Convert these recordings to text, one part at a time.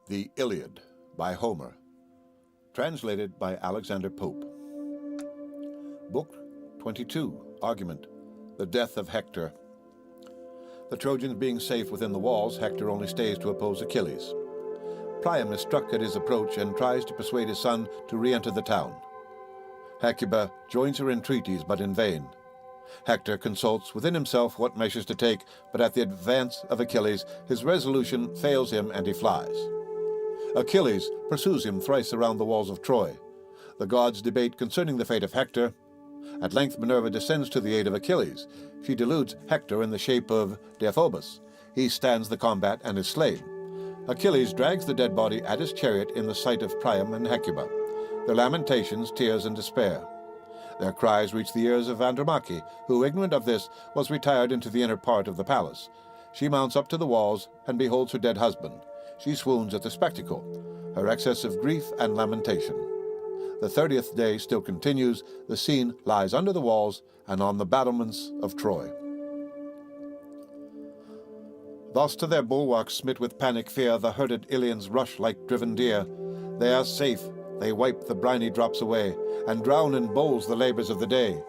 The Iliad by Homer, translated by Alexander Pope. Book 22, Argument, The Death of Hector. The Trojans being safe within the walls, Hector only stays to oppose Achilles. Priam is struck at his approach and tries to persuade his son to re-enter the town. Hecuba joins her entreaties, but in vain. Hector consults within himself what measures to take, but at the advance of Achilles, his resolution fails him and he flies. Achilles pursues him thrice around the walls of Troy. The gods debate concerning the fate of Hector. At length Minerva descends to the aid of Achilles. She deludes Hector in the shape of Deiphobus. He stands the combat and is slain. Achilles drags the dead body at his chariot in the sight of Priam and Hecuba. Their lamentations, tears, and despair. Their cries reach the ears of Andromache, who, ignorant of this, was retired into the inner part of the palace. She mounts up to the walls and beholds her dead husband. She swoons at the spectacle, her excess of grief and lamentation. The 30th day still continues. The scene lies under the walls and on the battlements of Troy. Thus to their bulwarks, smit with panic fear, the herded Ilians rush like driven deer. They are safe, they wipe the briny drops away, and drown in bowls the labors of the day.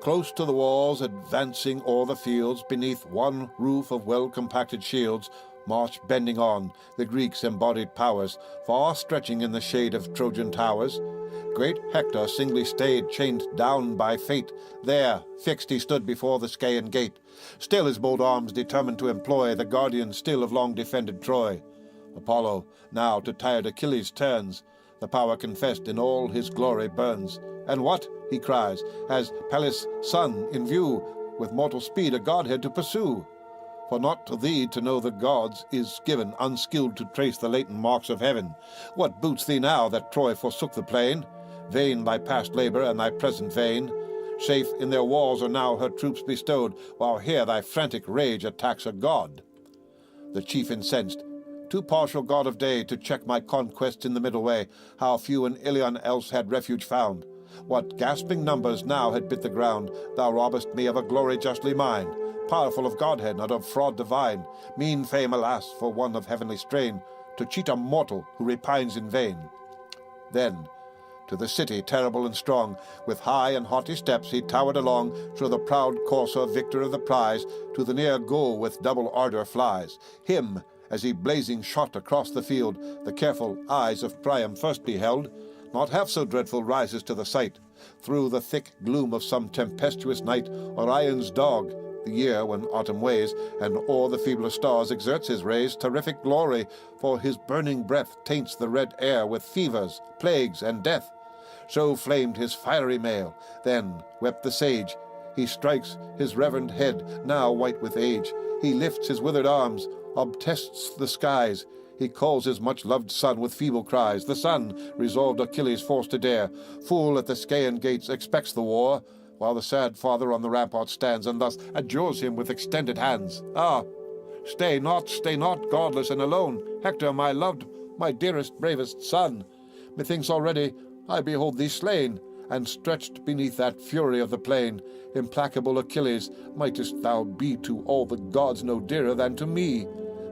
Close to the walls, advancing o'er the fields, beneath one roof of well-compacted shields, march bending on the Greeks' embodied powers, far stretching in the shade of Trojan towers. Great Hector singly stayed, chained down by fate. There, fixed he stood before the Scaean gate. Still his bold arms determined to employ, the guardian still of long-defended Troy. Apollo now to tired Achilles turns. The power confessed in all his glory burns. And what, he cries, has Peleus' son in view, with mortal speed a godhead to pursue? For not to thee to know the gods is given, unskilled to trace the latent marks of heaven. What boots thee now that Troy forsook the plain? Vain thy past labor and thy present vain. Safe in their walls are now her troops bestowed, while here thy frantic rage attacks a god. The chief incensed, too partial god of day, to check my conquests in the middle way, how few an Ilion else had refuge found. What gasping numbers now had bit the ground, thou robbest me of a glory justly mine, powerful of godhead, not of fraud divine, mean fame, alas, for one of heavenly strain, to cheat a mortal who repines in vain. Then, to the city terrible and strong, with high and haughty steps he towered along, so the proud courser, victor of the prize, to the near goal with double ardor flies. Him, as he blazing shot across the field, the careful eyes of Priam first beheld. Not half so dreadful rises to the sight. Through the thick gloom of some tempestuous night, Orion's dog, the year when autumn weighs, and o'er the feebler stars exerts his rays, terrific glory, for his burning breath taints the red air with fevers, plagues, and death. So flamed his fiery mail. Then wept the sage. He strikes his reverend head, now white with age. He lifts his withered arms, obtests the skies. He calls his much-loved son with feeble cries. The son, resolved Achilles forced to dare, full at the Scaean gates expects the war, while the sad father on the rampart stands, and thus adjures him with extended hands. Ah, stay not, godless and alone, Hector, my loved, my dearest, bravest son. Methinks already I behold thee slain, and stretched beneath that fury of the plain. Implacable Achilles, mightest thou be to all the gods no dearer than to me.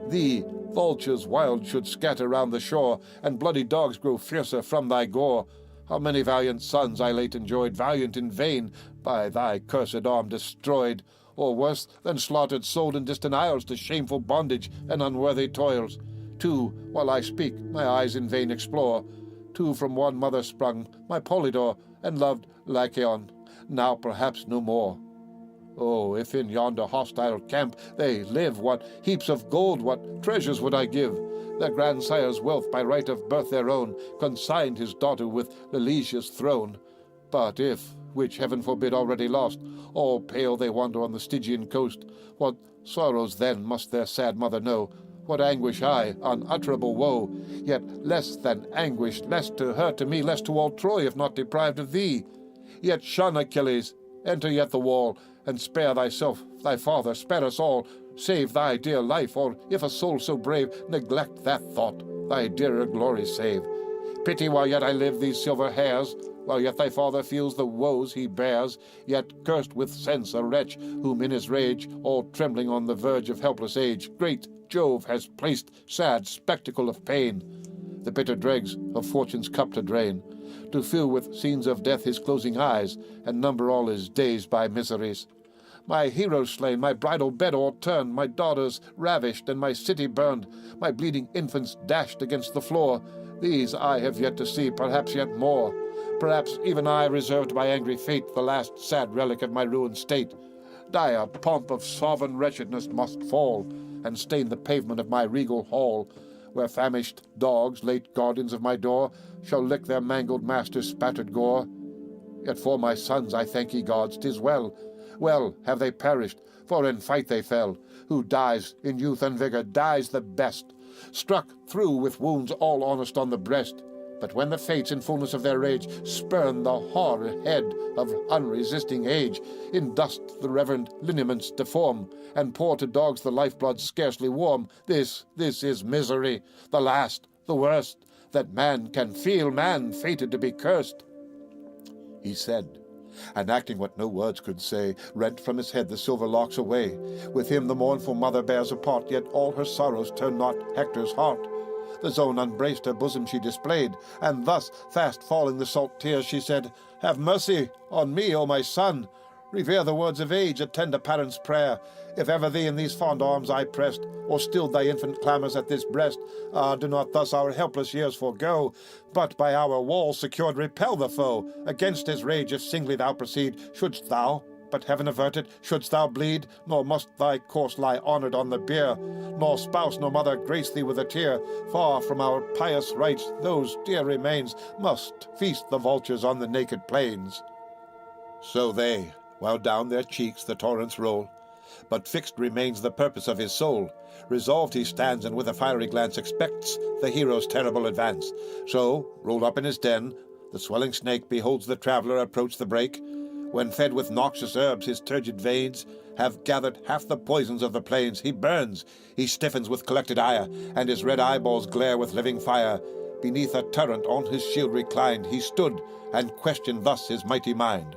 Thee vultures wild should scatter round the shore, and bloody dogs grow fiercer from thy gore. How many valiant sons I late enjoyed, valiant in vain, by thy cursed arm destroyed, or worse than slaughtered, sold in distant isles to shameful bondage and unworthy toils. Two, while I speak, my eyes in vain explore. Two from one mother sprung, my Polydor, and loved Lycaon, now perhaps no more. Oh, if in yonder hostile camp they live, what heaps of gold, what treasures would I give! Their grandsire's wealth, by right of birth their own, consigned his daughter with Lelicia's throne. But if, which heaven forbid, already lost, all pale they wander on the Stygian coast, what sorrows then must their sad mother know? What anguish, aye, unutterable woe! Yet less than anguish, less to her, to me, less to all Troy, if not deprived of thee. Yet shun Achilles, enter yet the wall, and spare thyself, thy father, spare us all. Save thy dear life, or, if a soul so brave, neglect that thought, thy dearer glory save. Pity while yet I live these silver hairs, while yet thy father feels the woes he bears, yet cursed with sense a wretch, whom in his rage, all trembling on the verge of helpless age, great Jove has placed, sad spectacle of pain. the bitter dregs of fortune's cup to drain, to fill with scenes of death his closing eyes, and number all his days by miseries. My heroes slain, my bridal bed o'erturned, my daughters ravished, and my city burned, my bleeding infants dashed against the floor, these I have yet to see, perhaps yet more. Perhaps even I, reserved by angry fate, the last sad relic of my ruined state. Dire pomp of sovereign wretchedness must fall, and stain the pavement of my regal hall, where famished dogs, late guardians of my door, shall lick their mangled master's spattered gore. Yet for my sons I thank ye gods, 'tis well. Well have they perished, for in fight they fell. Who dies in youth and vigor dies the best, struck through with wounds all honest on the breast. But when the fates in fullness of their rage spurn the hoar head of unresisting age, in dust the reverend lineaments deform, and pour to dogs the lifeblood scarcely warm, this is misery, the last, the worst, that man can feel, man fated to be cursed. He said, and acting what no words could say, rent from his head the silver locks away. With him the mournful mother bears a part, yet all her sorrows turn not Hector's heart. The zone unbraced her bosom she displayed, and thus, fast falling the salt tears, she said, Have mercy on me, O my son! Revere the words of age, attend a parent's prayer. If ever thee in these fond arms I pressed, or stilled thy infant clamours at this breast, do not thus our helpless years forego, but by our walls secured repel the foe. Against his rage if singly thou proceed, shouldst thou, but heaven avert it, shouldst thou bleed, nor must thy corse lie honoured on the bier, nor spouse nor mother grace thee with a tear. Far from our pious rites, those dear remains must feast the vultures on the naked plains. So they, while down their cheeks the torrents roll, but fixed remains the purpose of his soul. Resolved he stands, and with a fiery glance expects the hero's terrible advance. So, rolled up in his den, the swelling snake beholds the traveller approach the brake. When fed with noxious herbs, his turgid veins have gathered half the poisons of the plains. He burns, he stiffens with collected ire, and his red eyeballs glare with living fire. Beneath a turret on his shield reclined, he stood, and questioned thus his mighty mind.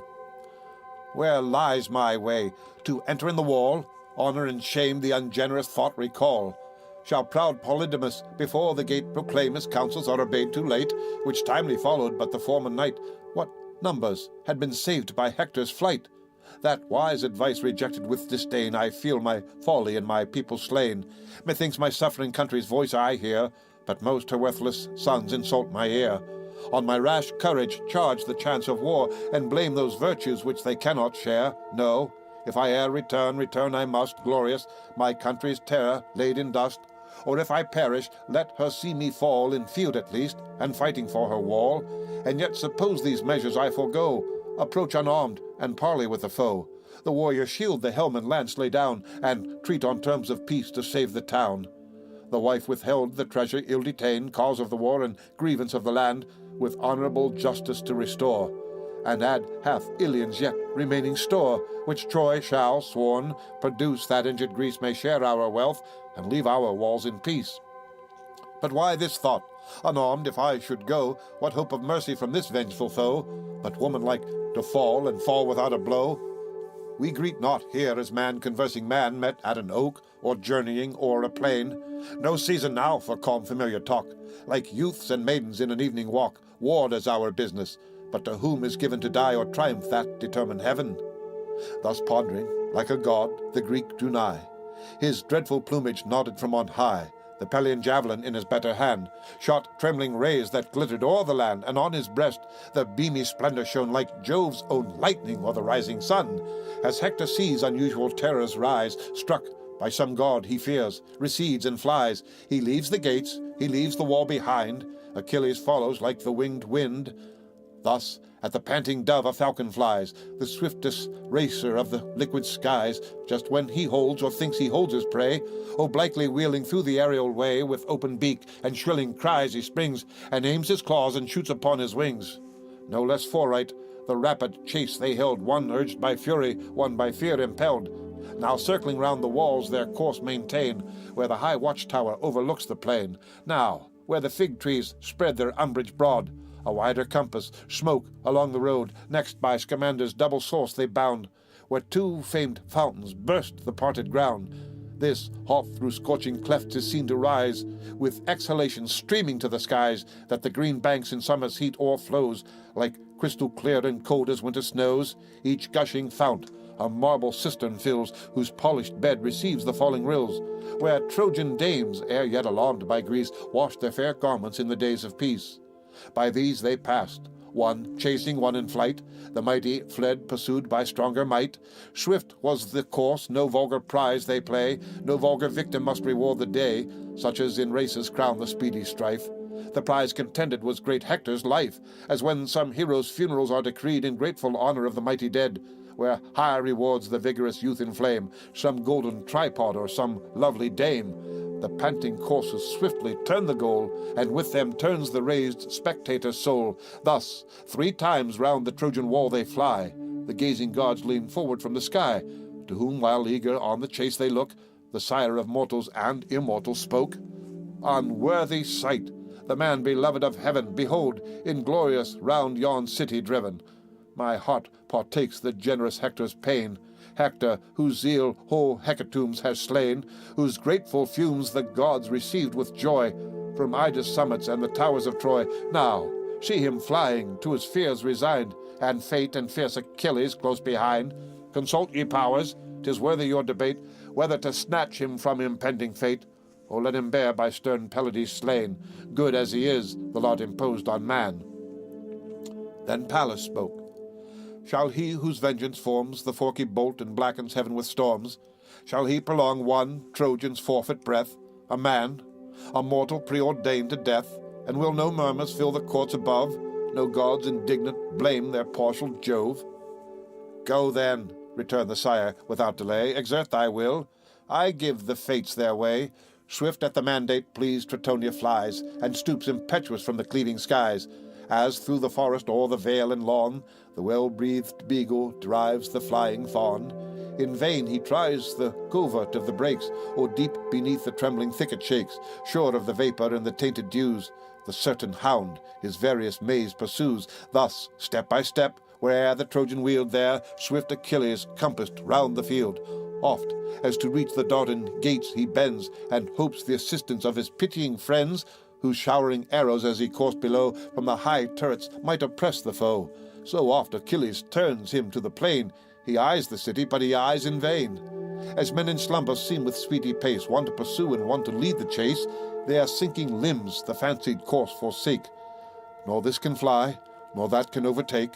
Where lies my way? To enter in the wall, honour and shame the ungenerous thought recall. Shall proud Polydamas before the gate proclaim his counsels are obeyed too late, which timely followed but the former night? What numbers had been saved by Hector's flight? That wise advice rejected with disdain, I feel my folly and my people slain. Methinks my suffering country's voice I hear, but most her worthless sons insult my ear. On my rash courage charge the chance of war, and blame those virtues which they cannot share. No, if I e'er return I must, glorious, my country's terror laid in dust. Or if I perish, let her see me fall, in field at least, and fighting for her wall. And yet suppose these measures I forego, approach unarmed, and parley with the foe. The warrior shield, the helm and lance lay down, and treat on terms of peace to save the town. The wife withheld, the treasure ill detained, cause of the war and grievance of the land, with honourable justice to restore, and add hath Ilian's yet remaining store, which Troy shall, sworn, produce, that injured Greece may share our wealth, and leave our walls in peace. But why this thought? Unarmed, if I should go, what hope of mercy from this vengeful foe? But woman-like to fall, and fall without a blow? We greet not here as man conversing man met at an oak, or journeying o'er a plain. No season now for calm familiar talk. Like youths and maidens in an evening walk, ward is our business, but to whom is given to die or triumph, that determine heaven. Thus pondering, like a god, the Greek drew nigh. His dreadful plumage nodded from on high. The Pelian javelin in his better hand shot trembling rays that glittered o'er the land, and on his breast the beamy splendor shone like Jove's own lightning or the rising sun. As Hector sees unusual terrors rise, struck by some god he fears, recedes and flies. He leaves the gates, he leaves the wall behind. Achilles follows like the winged wind. Thus, at the panting dove a falcon flies, the swiftest racer of the liquid skies, just when he holds or thinks he holds his prey. Obliquely wheeling through the aerial way, with open beak and shrilling cries he springs, and aims his claws and shoots upon his wings. No less foreright, the rapid chase they held, one urged by fury, one by fear impelled. Now circling round the walls their course maintain, where the high watchtower overlooks the plain. Now, where the fig trees spread their umbrage broad, a wider compass, smoke along the road. Next by Scamander's double source they bound, where two famed fountains burst the parted ground. This, hot through scorching clefts, is seen to rise, with exhalation streaming to the skies, that the green banks in summer's heat o'erflows, like crystal clear and cold as winter snows. Each gushing fount a marble cistern fills, whose polished bed receives the falling rills, where Trojan dames, ere yet alarmed by Greece, washed their fair garments in the days of peace. By these they passed, one chasing, one in flight. The mighty fled, pursued by stronger might. Swift was the course, no vulgar prize they play, no vulgar victim must reward the day, such as in races crown the speedy strife. The prize contended was great Hector's life, as when some hero's funerals are decreed in grateful honor of the mighty dead, where high rewards the vigorous youth inflame, some golden tripod or some lovely dame. The panting coursers swiftly turn the goal, and with them turns the raised spectator's soul. Thus 3 times round the Trojan wall they fly. The gazing gods lean forward from the sky, to whom, while eager on the chase they look, the sire of mortals and immortals spoke. Unworthy sight! The man beloved of heaven, behold, inglorious round yon city driven. My heart partakes the generous Hector's pain, Hector, whose zeal whole hecatombs has slain, whose grateful fumes the gods received with joy from Ida's summits and the towers of Troy. Now see him flying, to his fears resigned, and fate and fierce Achilles close behind. Consult, ye powers, 'tis worthy your debate, whether to snatch him from impending fate, or let him bear by stern Pelides slain, good as he is, the lot imposed on man. Then Pallas spoke. Shall he whose vengeance forms the forky bolt and blackens heaven with storms, shall he prolong one Trojan's forfeit breath, a man, a mortal preordained to death, and will no murmurs fill the courts above, no gods indignant blame their partial Jove? Go then, returned the sire without delay, exert thy will. I give the fates their way. Swift at the mandate pleased Tritonia flies, and stoops impetuous from the cleaving skies, as through the forest o'er the vale and lawn the well-breathed beagle drives the flying fawn. In vain he tries the covert of the brakes, or deep beneath the trembling thicket shakes, sure of the vapor and the tainted dews. The certain hound his various maze pursues. Thus, step by step, where'er the Trojan wheeled, there swift Achilles compassed round the field. Oft, as to reach the Dardan gates he bends, and hopes the assistance of his pitying friends, whose showering arrows as he coursed below from the high turrets might oppress the foe. So oft Achilles turns him to the plain. He eyes the city, but he eyes in vain. As men in slumber seem with speedy pace, one to pursue and one to lead the chase, their sinking limbs the fancied course forsake. Nor this can fly, nor that can overtake,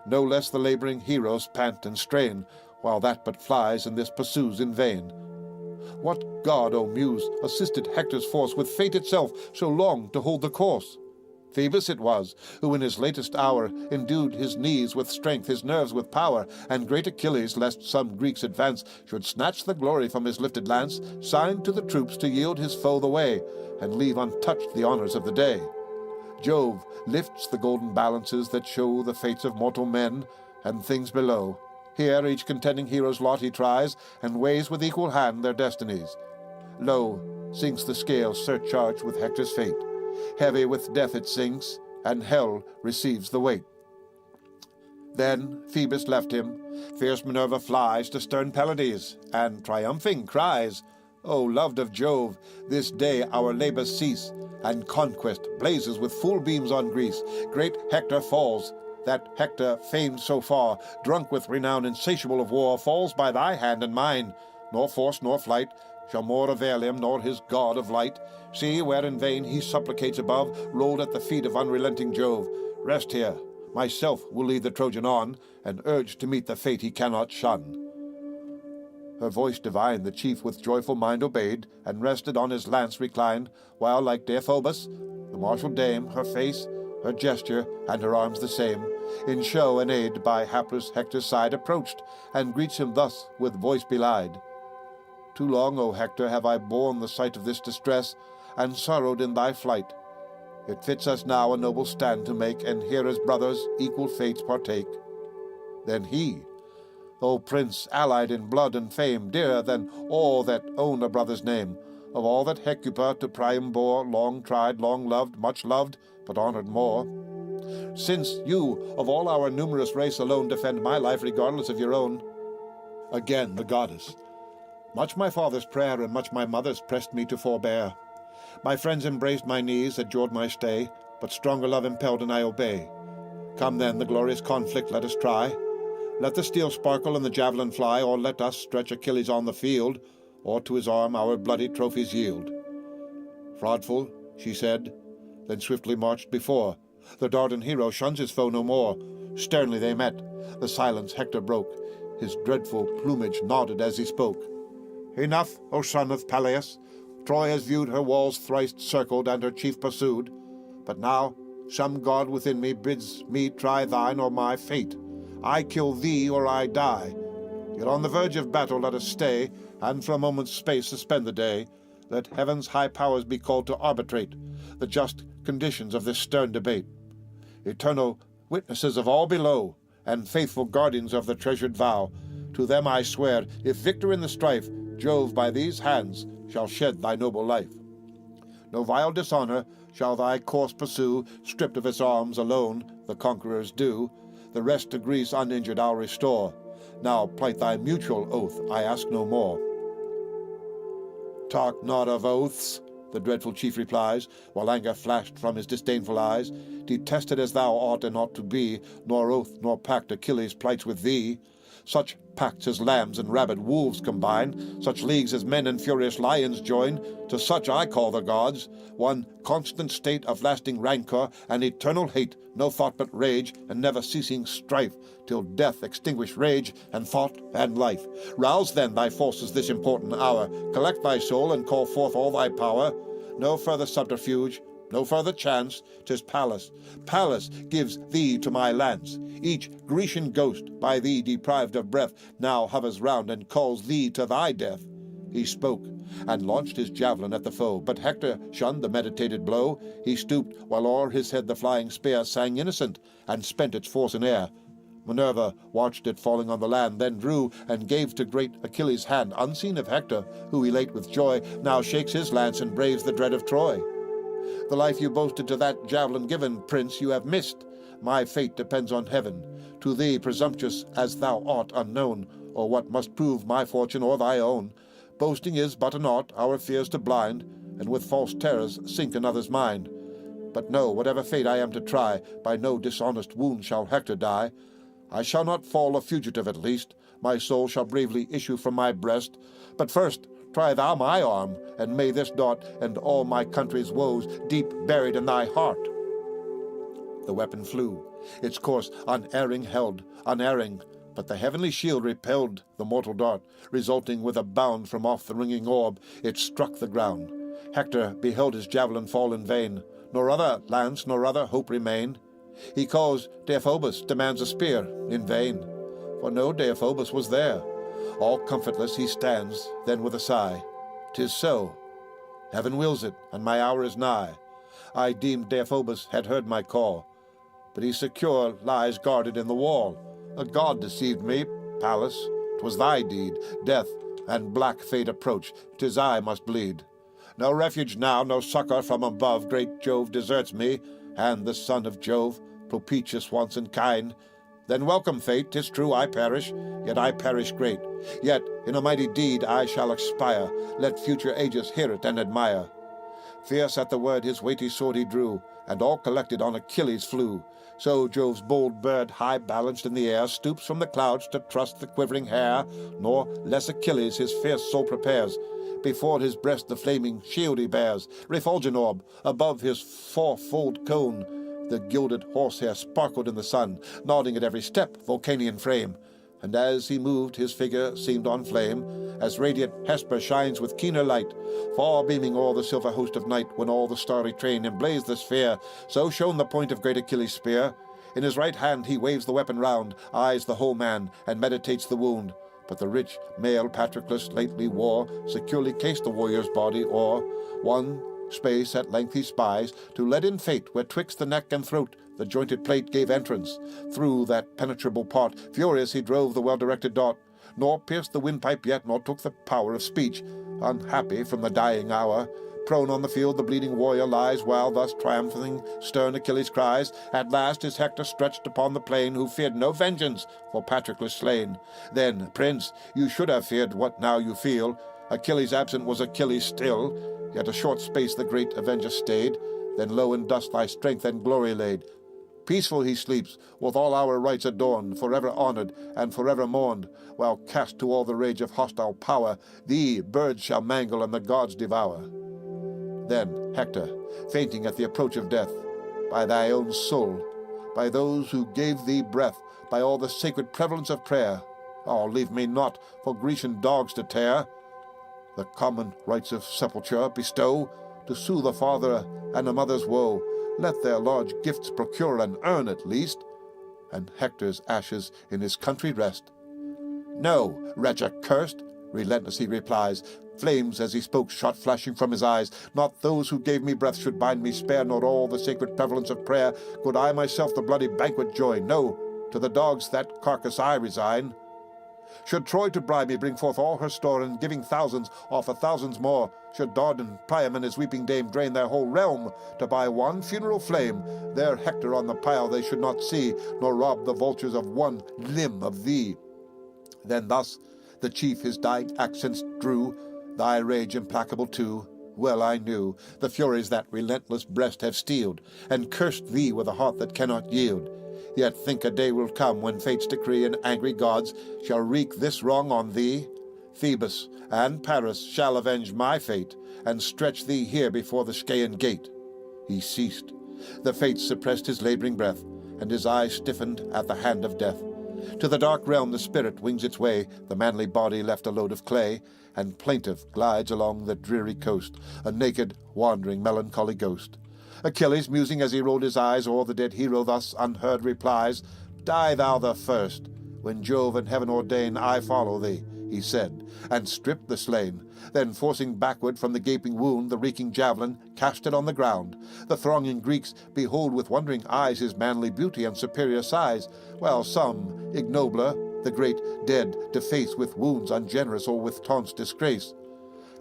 no less the labouring heroes pant and strain, while that but flies and this pursues in vain. What god, O Muse, assisted Hector's force with fate itself so long to hold the course? Phoebus it was, who in his latest hour endued his knees with strength, his nerves with power, and great Achilles, lest some Greeks advance, should snatch the glory from his lifted lance, signed to the troops to yield his foe the way, and leave untouched the honours of the day. Jove lifts the golden balances that show the fates of mortal men and things below. Here each contending hero's lot he tries, and weighs with equal hand their destinies. Lo, sinks the scale surcharged with Hector's fate. Heavy with death it sinks, and hell receives the weight. Then Phoebus left him. Fierce Minerva flies to stern Pelides, and triumphing cries, O loved of Jove, this day our labours cease, and conquest blazes with full beams on Greece. Great Hector falls. That Hector, famed so far, drunk with renown insatiable of war, falls by thy hand and mine. Nor force nor flight shall more avail him, nor his god of light. See, where in vain he supplicates above, rolled at the feet of unrelenting Jove. Rest here, myself will lead the Trojan on, and urge to meet the fate he cannot shun. Her voice divine the chief with joyful mind obeyed, and rested on his lance reclined, while, like Deiphobus, the martial dame, her face, her gesture, and her arms the same, in show and aid by hapless Hector's side approached, and greets him thus with voice belied. Too long, O Hector, have I borne the sight of this distress, and sorrowed in thy flight. It fits us now a noble stand to make, and here as brothers equal fates partake. Then he, O prince, allied in blood and fame, dearer than all that own a brother's name, of all that Hecuba to Priam bore, long tried, long loved, much loved, but honoured more. Since you, of all our numerous race alone, defend my life regardless of your own. Again the goddess. Much my father's prayer and much my mother's pressed me to forbear. My friends embraced my knees, adjured my stay, but stronger love impelled and I obey. Come then, the glorious conflict let us try. Let the steel sparkle and the javelin fly, or let us stretch Achilles on the field, or to his arm our bloody trophies yield. Fraudful, she said, then swiftly marched before. The Dardan hero shuns his foe no more. Sternly they met. The silence Hector broke. His dreadful plumage nodded as he spoke. Enough, O son of Peleus. Troy has viewed her walls thrice circled and her chief pursued. But now some god within me bids me try thine or my fate. I kill thee or I die. Yet on the verge of battle let us stay, and for a moment's space suspend the day. Let heaven's high powers be called to arbitrate the just conditions of this stern debate. Eternal witnesses of all below, and faithful guardians of the treasured vow, to them I swear, if victor in the strife, Jove by these hands shall shed thy noble life. No vile dishonor shall thy course pursue, stripped of its arms alone the conqueror's due. The rest to Greece uninjured I'll restore. Now plight thy mutual oath, I ask no more. Talk not of oaths, the dreadful chief replies, while anger flashed from his disdainful eyes. Detested as thou art and ought to be, nor oath nor pact Achilles plights with thee. Such pacts as lambs and rabid wolves combine, such leagues as men and furious lions join, to such I call the gods, one constant state of lasting rancor and eternal hate, no thought but rage, and never-ceasing strife, till death extinguish rage and thought and life. Rouse then thy forces this important hour, collect thy soul and call forth all thy power. No further subterfuge, no further chance, 'tis Pallas. Pallas gives thee to my lance. Each Grecian ghost, by thee deprived of breath, now hovers round and calls thee to thy death. He spoke, and launched his javelin at the foe, but Hector shunned the meditated blow. He stooped, while o'er his head the flying spear sang innocent, and spent its force in air. Minerva watched it falling on the land, then drew and gave to great Achilles' hand, unseen of Hector, who, elate with joy, now shakes his lance and braves the dread of Troy. The life you boasted to that javelin given, prince, you have missed. My fate depends on heaven. To thee, presumptuous as thou art, unknown, or what must prove my fortune or thy own. Boasting is but an art, our fears to blind, and with false terrors sink another's mind. But know, whatever fate I am to try, by no dishonest wound shall Hector die. I shall not fall a fugitive at least. My soul shall bravely issue from my breast. But first, try thou my arm, and may this dart end all my country's woes, deep buried in thy heart. The weapon flew, its course unerring held, unerring, but the heavenly shield repelled the mortal dart, resulting with a bound from off the ringing orb. It struck the ground. Hector beheld his javelin fall in vain, nor other lance nor other hope remain. He calls Deiphobus, demands a spear, in vain, for no Deiphobus was there. All comfortless he stands, then with a sigh, "'Tis so. Heaven wills it, and my hour is nigh. I deemed Deiphobus had heard my call, but he secure lies guarded in the wall. A god deceived me, Pallas. 'Twas thy deed. Death and black fate approach. 'Tis I must bleed. No refuge now, no succor from above. Great Jove deserts me, and the son of Jove, propitious once and kind. Then welcome, fate. 'Tis true I perish, yet I perish great. Yet in a mighty deed I shall expire. Let future ages hear it and admire." Fierce at the word his weighty sword he drew, and all collected on Achilles flew. So Jove's bold bird, high balanced in the air, stoops from the clouds to trust the quivering hair, nor less Achilles his fierce soul prepares. Before his breast the flaming shield he bears, refulgent orb, above his fourfold cone. The gilded horsehair sparkled in the sun, nodding at every step, Vulcanian frame. And as he moved, his figure seemed on flame, as radiant Hesper shines with keener light, far beaming o'er the silver host of night, when all the starry train emblazed the sphere. So shone the point of great Achilles' spear. In his right hand he waves the weapon round, eyes the whole man, and meditates the wound. But the rich mail Patroclus lately wore securely cased the warrior's body, or one space at length he spies, to let in fate where twixt the neck and throat the jointed plate gave entrance. Through that penetrable part furious he drove the well-directed dart, nor pierced the windpipe yet, nor took the power of speech. Unhappy from the dying hour, Prone on the field the bleeding warrior lies, while thus triumphing stern Achilles cries, "At last is Hector stretched upon the plain, who feared no vengeance for Patroclus slain. Then, Prince, you should have feared what now you feel. Achilles absent was Achilles still, yet a short space the great avenger stayed, then low in dust thy strength and glory laid. Peaceful he sleeps, with all our rights adorned, forever honored and forever mourned, while cast to all the rage of hostile power, thee birds shall mangle and the gods devour." Then Hector, fainting at the approach of death, "By thy own soul, by those who gave thee breath, by all the sacred prevalence of prayer, oh, leave me not for Grecian dogs to tear. The common rites of sepulture bestow, to soothe a father and a mother's woe. Let their large gifts procure an urn at least, and Hector's ashes in his country rest." "No, wretch accursed," relentless he replies. Flames as he spoke shot flashing from his eyes. "Not those who gave me breath should bind me spare, nor all the sacred prevalence of prayer could I myself the bloody banquet join. No, to the dogs that carcass I resign. Should Troy to bribe me bring forth all her store, and giving thousands offer thousands more, should Dardan, Priam, and his weeping dame drain their whole realm to buy one funeral flame, there Hector on the pile they should not see, nor rob the vultures of one limb of thee." Then thus the chief his dying accents drew, "Thy rage implacable too, well I knew, the furies that relentless breast have steeled, and cursed thee with a heart that cannot yield. Yet think a day will come when fate's decree and angry gods shall wreak this wrong on thee. Phoebus and Paris shall avenge my fate, and stretch thee here before the Scaean gate." He ceased. The fates suppressed his laboring breath, and his eyes stiffened at the hand of death. To the dark realm the spirit wings its way, the manly body left a load of clay, and plaintive glides along the dreary coast, a naked, wandering, melancholy ghost. Achilles, musing as he rolled his eyes o'er the dead hero, thus unheard replies, "Die thou the first. When Jove and heaven ordain, I follow thee," he said, and stripped the slain. Then, forcing backward from the gaping wound the reeking javelin, cast it on the ground. The thronging Greeks behold with wondering eyes his manly beauty and superior size, while some, ignobler, the great dead deface with wounds ungenerous or with taunts disgrace.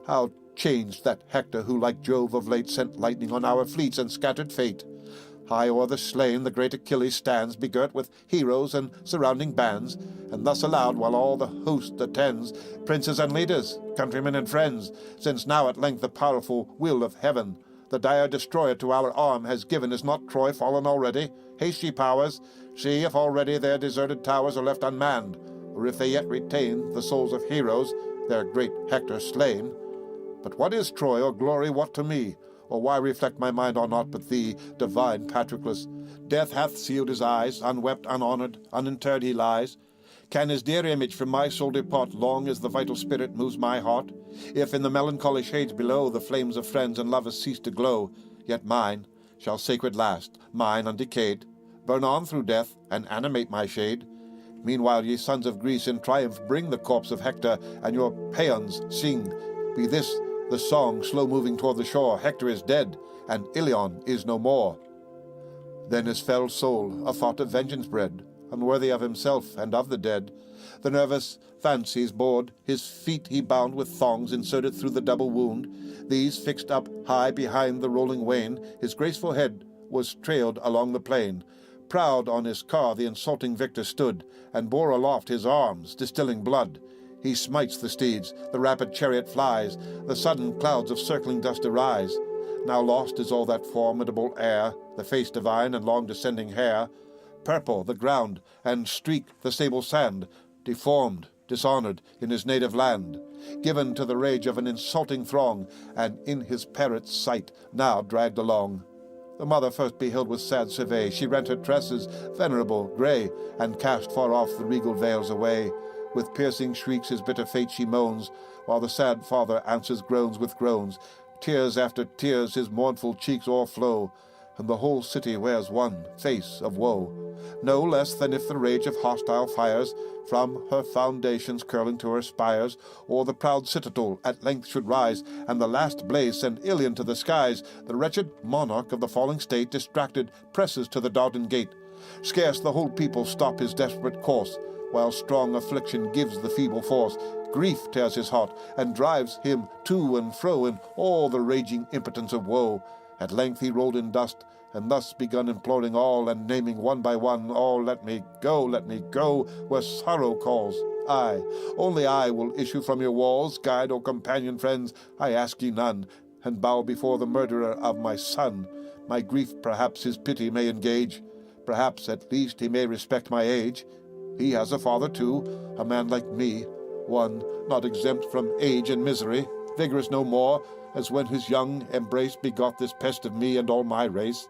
How changed that Hector who, like Jove of late, sent lightning on our fleets and scattered fate. High o'er the slain the great Achilles stands, begirt with heroes and surrounding bands, and thus aloud, while all the host attends, "Princes and leaders, countrymen and friends, since now at length the powerful will of heaven the dire destroyer to our arm has given, is not Troy fallen already? Haste, ye powers, see if already their deserted towers are left unmanned, or if they yet retain the souls of heroes, their great Hector slain. But what is Troy, or glory what to me? Or why reflect my mind on aught but thee, divine Patroclus? Death hath sealed his eyes, unwept, unhonored, uninterred he lies. Can his dear image from my soul depart, long as the vital spirit moves my heart? If in the melancholy shades below the flames of friends and lovers cease to glow, yet mine shall sacred last, mine undecayed, burn on through death and animate my shade. Meanwhile, ye sons of Greece, in triumph bring the corpse of Hector, and your paeans sing. Be this the song slow moving toward the shore, Hector is dead, and Ilion is no more. Then his fell soul a thought of vengeance bred, unworthy of himself and of the dead. The nervous fancies bored, his feet he bound with thongs inserted through the double wound. These fixed up high behind the rolling wain, his graceful head was trailed along the plain. Proud on his car the insulting victor stood, and bore aloft his arms, distilling blood. He smites the steeds, the rapid chariot flies, the sudden clouds of circling dust arise. Now lost is all that formidable air, the face divine and long descending hair. Purple the ground, and streak the sable sand, deformed, dishonored in his native land, given to the rage of an insulting throng, and in his parrot's sight now dragged along. The mother first beheld with sad survey, she rent her tresses, venerable, grey, and cast far off the regal veils away. With piercing shrieks his bitter fate she moans, while the sad father answers groans with groans. Tears after tears his mournful cheeks o'erflow, and the whole city wears one face of woe. No less than if the rage of hostile fires, from her foundations curling to her spires, o'er the proud citadel at length should rise, and the last blaze send Ilion to the skies, the wretched monarch of the falling state, distracted, presses to the Dardan gate. Scarce the whole people stop his desperate course, while strong affliction gives the feeble force. Grief tears his heart, and drives him to and fro in all the raging impotence of woe. At length he rolled in dust, and thus begun imploring all, and naming one by one, all, let me go, where sorrow calls. I, only I, will issue from your walls, guide or companion, friends, I ask ye none, and bow before the murderer of my son. My grief perhaps his pity may engage, perhaps at least he may respect my age. He has a father too, a man like me, one not exempt from age and misery, vigorous no more, as when his young embrace begot this pest of me and all my race.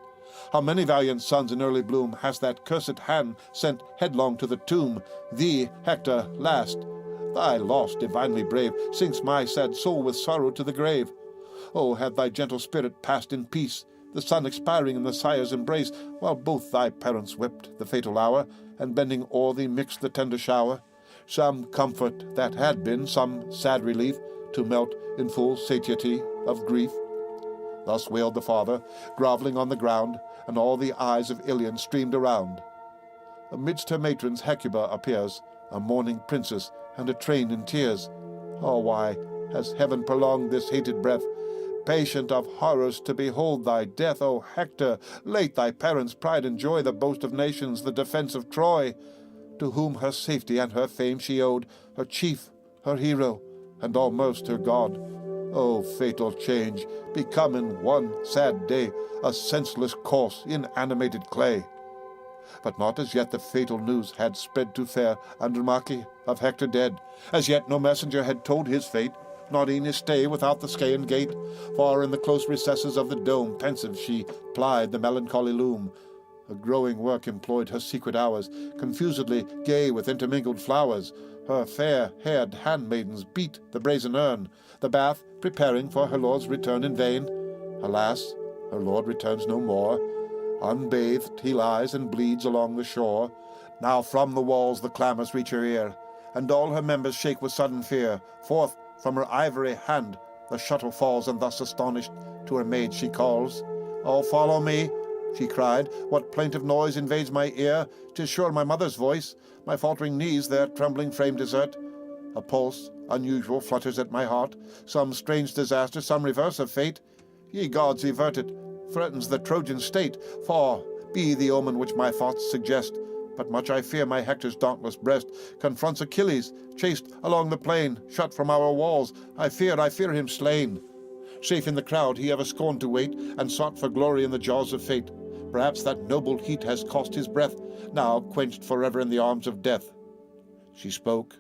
How many valiant sons in early bloom has that cursed hand sent headlong to the tomb? Thee, Hector, last. Thy loss, divinely brave, sinks my sad soul with sorrow to the grave. Oh, had thy gentle spirit passed in peace, the son expiring in the sire's embrace, while both thy parents wept the fatal hour, and bending o'er thee mixed the tender shower. Some comfort that had been, some sad relief, to melt in full satiety of grief. Thus wailed the father, grovelling on the ground, and all the eyes of Ilion streamed around. Amidst her matrons Hecuba appears, a mourning princess, and a train in tears. Oh, why has heaven prolonged this hated breath, patient of horrors to behold thy death? O Hector, late thy parents' pride and joy, the boast of nations, the defence of Troy, to whom her safety and her fame she owed, her chief, her hero, and almost her god. O fatal change, become in one sad day a senseless corse in animated clay. But not as yet the fatal news had spread to fair Andromache of Hector dead. As yet no messenger had told his fate, not e'en his stay without the Scaean gate. Far in the close recesses of the dome, pensive she plied the melancholy loom. A growing work employed her secret hours, confusedly gay with intermingled flowers. Her fair-haired handmaidens beat the brazen urn, the bath preparing for her lord's return in vain. Alas, her lord returns no more. Unbathed he lies and bleeds along the shore. Now from the walls the clamours reach her ear, and all her members shake with sudden fear. Forth from her ivory hand the shuttle falls, and thus astonished to her maid she calls. "Oh, follow me," she cried. "What plaintive noise invades my ear? 'Tis sure my mother's voice. My faltering knees their trembling frame desert. A pulse unusual flutters at my heart. Some strange disaster, some reverse of fate. Ye gods, avert it, threatens the Trojan state. For be the omen which my thoughts suggest. But much I fear my Hector's dauntless breast confronts Achilles, chased along the plain, shut from our walls. I fear him slain. Safe in the crowd he ever scorned to wait, and sought for glory in the jaws of fate. Perhaps that noble heat has cost his breath, now quenched forever in the arms of death." She spoke,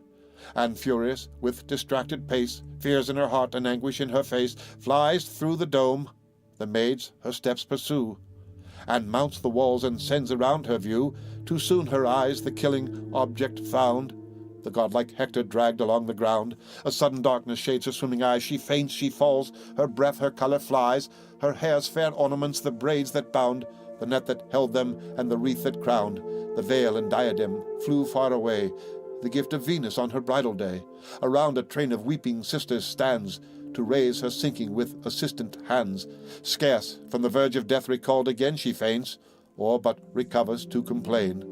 and furious, with distracted pace, fears in her heart and anguish in her face, flies through the dome. The maids her steps pursue, and mounts the walls and sends around her view. Too soon her eyes the killing object found, the godlike Hector dragged along the ground. A sudden darkness shades her swimming eyes. She faints, she falls, her breath, her colour flies. Her hair's fair ornaments, the braids that bound, the net that held them, and the wreath that crowned, the veil and diadem, flew far away, the gift of Venus on her bridal day. Around a train of weeping sisters stands, to raise her sinking with assistant hands. Scarce from the verge of death recalled again she faints, or but recovers to complain.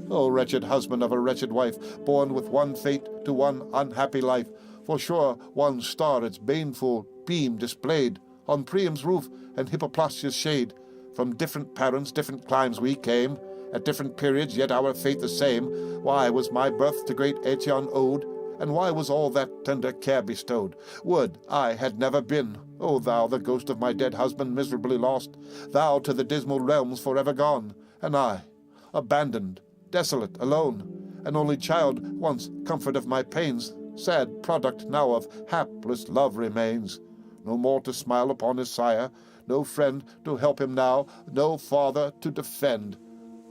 O wretched husband of a wretched wife, born with one fate to one unhappy life! For sure one star its baneful beam displayed on Priam's roof and Hippoplastia's shade. From different parents, different climes we came, at different periods, yet our fate the same. Why was my birth to great Aetion owed, and why was all that tender care bestowed? Would I had never been, O thou, the ghost of my dead husband, miserably lost, thou to the dismal realms forever gone, and I, abandoned, desolate, alone, an only child, once comfort of my pains, sad product now of hapless love remains. No more to smile upon his sire, no friend to help him now, no father to defend.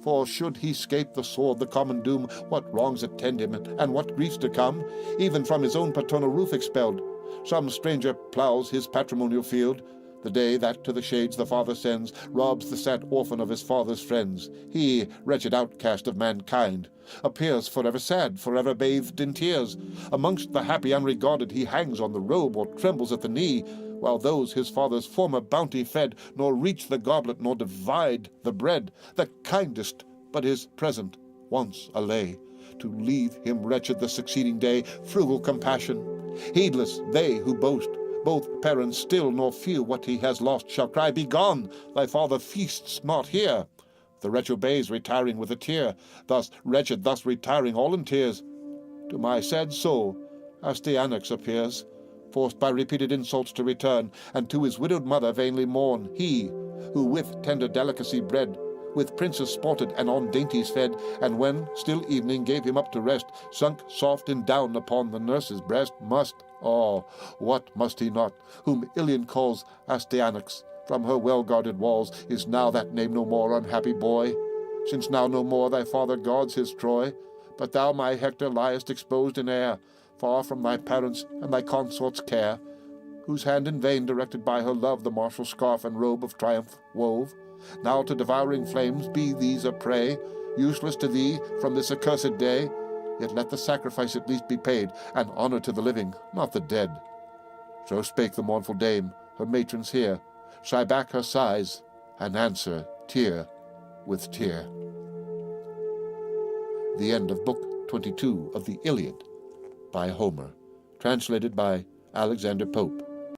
For should he scape the sword, the common doom, what wrongs attend him, and what griefs to come, even from his own paternal roof expelled? Some stranger ploughs his patrimonial field, the day that to the shades the father sends, robs the sad orphan of his father's friends. He, wretched outcast of mankind, appears forever sad, forever bathed in tears. Amongst the happy unregarded he hangs on the robe or trembles at the knee, while those his father's former bounty fed nor reach the goblet nor divide the bread, the kindest but his present once allay. to leave him wretched the succeeding day. Frugal compassion, heedless they who boast, both parents still nor fear what he has lost, shall cry, "Begone, thy father feasts not here." The wretch obeys, retiring with a tear, thus wretched, thus retiring, all in tears. To my sad soul Astyanax appears, forced by repeated insults to return, and to his widowed mother vainly mourn. He, who with tender delicacy bred, with princes sported and on dainties fed, and when still evening gave him up to rest, sunk soft in down upon the nurse's breast, must, what must he not, whom Ilion calls Astyanax, from her well-guarded walls, is now that name no more, unhappy boy, since now no more thy father guards his Troy, but thou, my Hector, liest exposed in air, far from thy parents' and thy consort's care, whose hand in vain directed by her love the martial scarf and robe of triumph wove. Now to devouring flames be these a prey, useless to thee from this accursed day. Yet let the sacrifice at least be paid, and honor to the living, not the dead. So spake the mournful dame, her matrons hear, sigh back her sighs, and answer tear with tear. The end of Book 22 of the Iliad by Homer, translated by Alexander Pope.